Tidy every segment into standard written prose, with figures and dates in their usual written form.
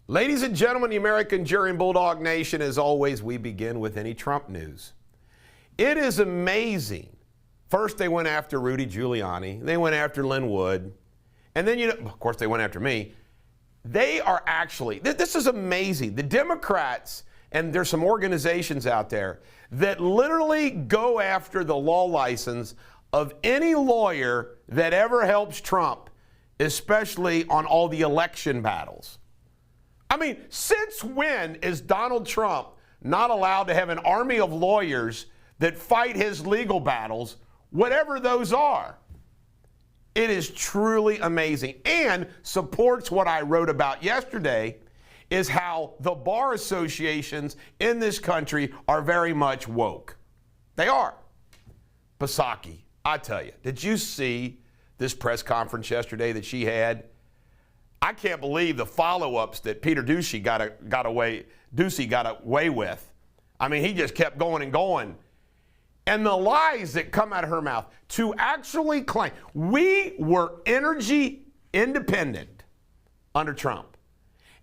Ladies and gentlemen, the American jury and Bulldog Nation, as always, we begin with any Trump news. It is amazing. First, they went after Rudy Giuliani. They went after Lynn Wood. And then, of course, they went after me. They are actually, this is amazing. The Democrats, and there's some organizations out there that literally go after the law license of any lawyer that ever helps Trump, especially on all the election battles. I mean, since when is Donald Trump not allowed to have an army of lawyers that fight his legal battles, whatever those are? It is truly amazing and supports what I wrote about yesterday, is how the bar associations in this country are very much woke. They are. Psaki, I tell you, did you see this press conference yesterday that she had? I can't believe the follow-ups that Peter Doocy got away with. I mean, he just kept going and going. And the lies that come out of her mouth to actually claim we were energy independent under Trump.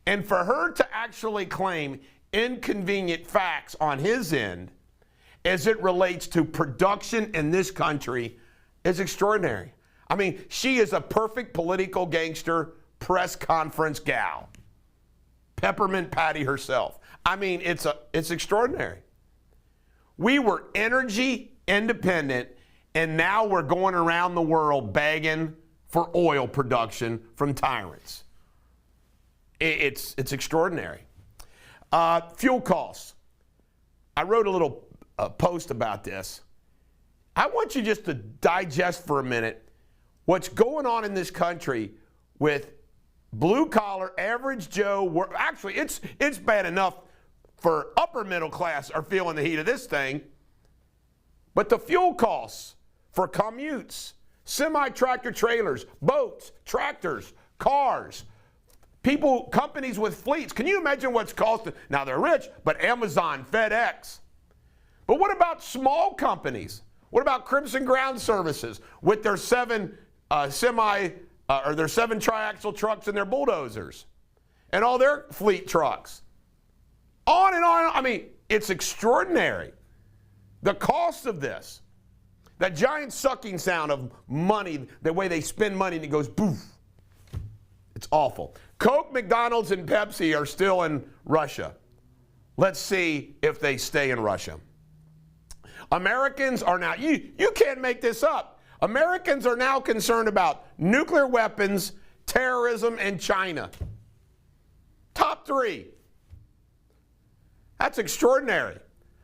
And for her to actually claim inconvenient facts on his end as it relates to production in this country is extraordinary. I mean, she is a perfect political gangster press conference gal. Peppermint Patty herself. I mean, it's extraordinary. We were energy independent, and now we're going around the world begging for oil production from tyrants. It's extraordinary. Fuel costs. I wrote a little post about this. I want you just to digest for a minute what's going on in this country with blue-collar, average Joe. Actually, it's bad enough for upper middle class are feeling the heat of this thing. But the fuel costs for commutes, semi-tractor trailers, boats, tractors, cars, people, companies with fleets. Can you imagine what's costing? Now, they're rich, but Amazon, FedEx. But what about small companies? What about Crimson Ground Services with their seven triaxle trucks and their bulldozers and all their fleet trucks? On and on. I mean, it's extraordinary. The cost of this, that giant sucking sound of money, the way they spend money and it goes poof. It's awful. Coke, McDonald's, and Pepsi are still in Russia. Let's see if they stay in Russia. Americans are now, you can't make this up. Americans are now concerned about nuclear weapons, terrorism, and China. Top three. That's extraordinary.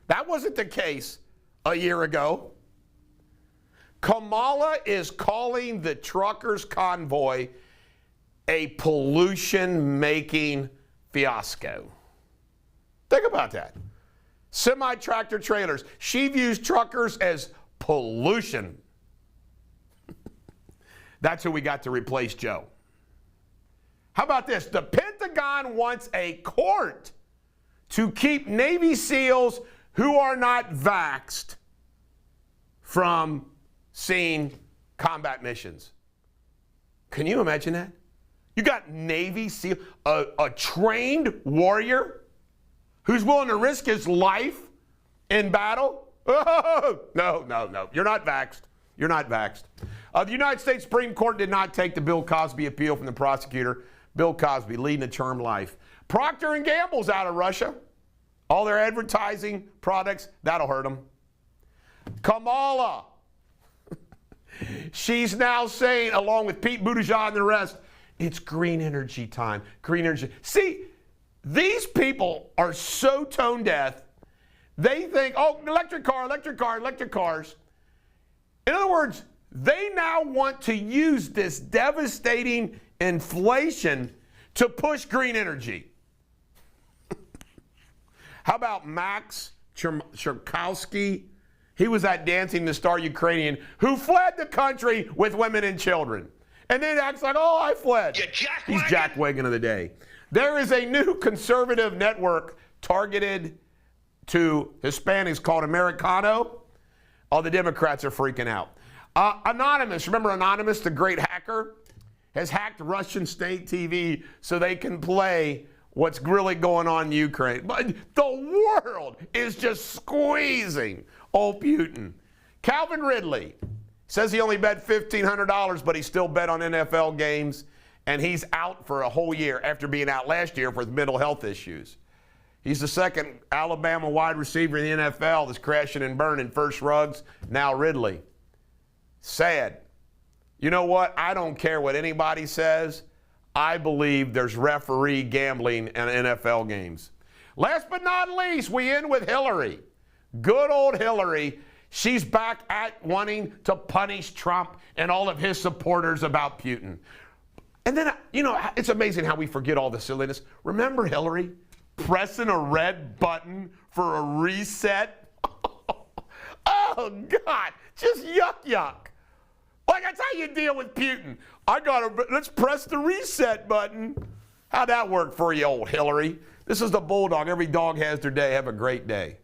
That wasn't the case a year ago. Kamala is calling the truckers' convoy a pollution-making fiasco. Think about that. Semi-tractor trailers. She views truckers as pollution. That's who we got to replace Joe. How about this? The Pentagon wants a court to keep Navy SEALs who are not vaxxed from seeing combat missions. Can you imagine that? You got Navy SEAL, a trained warrior who's willing to risk his life in battle? Oh, no. You're not vaxxed. You're not vaxxed. The United States Supreme Court did not take the Bill Cosby appeal from the prosecutor. Bill Cosby leading a term life. Procter & Gamble's out of Russia. All their advertising products, that'll hurt them. Kamala. She's now saying, along with Pete Buttigieg and the rest, it's green energy time. Green energy. See, these people are so tone deaf. They think, oh, electric cars. In other words, they now want to use this devastating inflation to push green energy. How about Chmerkovskiy? He was that Dancing the Star Ukrainian who fled the country with women and children. And then acts like, oh, I fled. He's Jack Wagon of the day. There is a new conservative network targeted to Hispanics called Americano. All the Democrats are freaking out. Anonymous, remember Anonymous, the great hacker, has hacked Russian state TV so they can play what's really going on in Ukraine. But the world is just squeezing old Putin. Calvin Ridley says he only bet $1,500, but he still bet on NFL games, and he's out for a whole year after being out last year with mental health issues. He's the second Alabama wide receiver in the NFL that's crashing and burning. First Ruggs, now Ridley. Sad. You know what? I don't care what anybody says. I believe there's referee gambling in NFL games. Last but not least, we end with Hillary. Good old Hillary. She's back at wanting to punish Trump and all of his supporters about Putin. And then, you know, it's amazing how we forget all the silliness. Remember Hillary pressing a red button for a reset? Oh, God, just yuck. Like, that's how you deal with Putin. Let's press the reset button. How'd that work for you, old Hillary? This is the Bulldog. Every dog has their day. Have a great day.